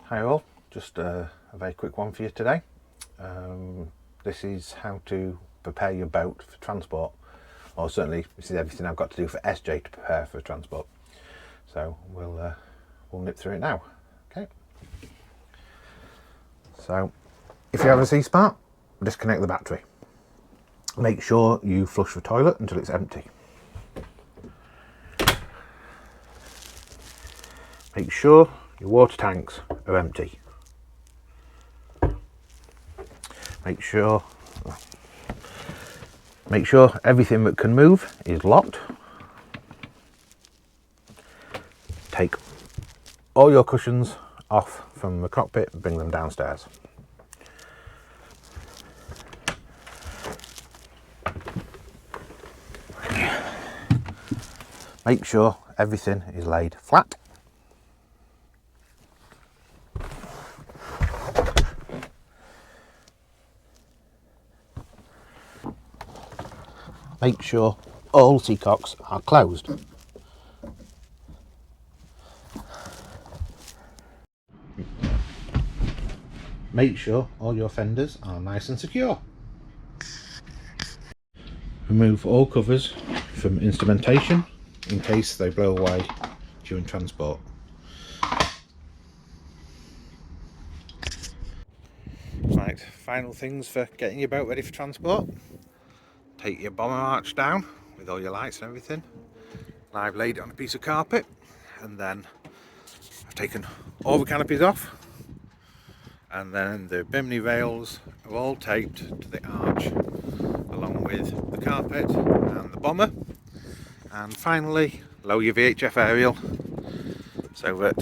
Hi all, just a very quick one for you today. This is how to prepare your boat for transport, or certainly this is everything I've got to do for SJ to prepare for transport. So we'll nip through it now. Okay. So if you have a C-Smart, disconnect the battery. Make sure you flush the toilet until it's empty. Make sure your water tanks are empty. Make sure everything that can move is locked. Take all your cushions off from the cockpit and bring them downstairs. Make sure everything is laid flat. Make sure all seacocks are closed. Make sure all your fenders are nice and secure. Remove all covers from instrumentation in case they blow away during transport. Right, final things for getting your boat ready for transport. Take your bomber arch down with all your lights and everything. I've laid it on a piece of carpet, and then I've taken all the canopies off, and then the bimini rails are all taped to the arch along with the carpet and the bomber. And finally, lower your VHF aerial so that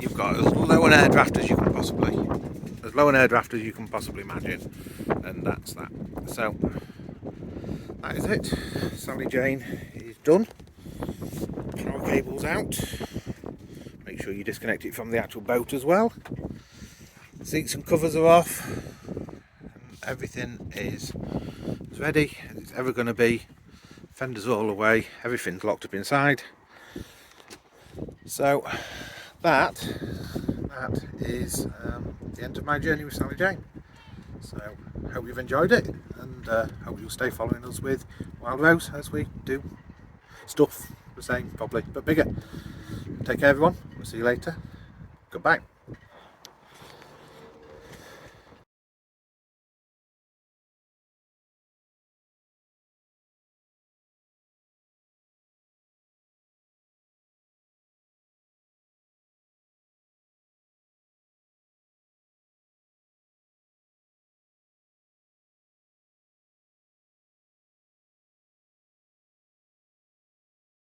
you've got as low an air draft as you can possibly imagine, and that's that. So that is it. Sally Jane is done. Power cable's out. Make sure you disconnect it from the actual boat as well. Seats and covers are off. And everything is as ready as it's ever going to be. Fenders all away. Everything's locked up inside. So that is the end of my journey with Sally Jane. So hope you've enjoyed it, and hope you'll stay following us with Wild Rose as we do stuff the same, probably, but bigger. Take care everyone, we'll see you later. Goodbye.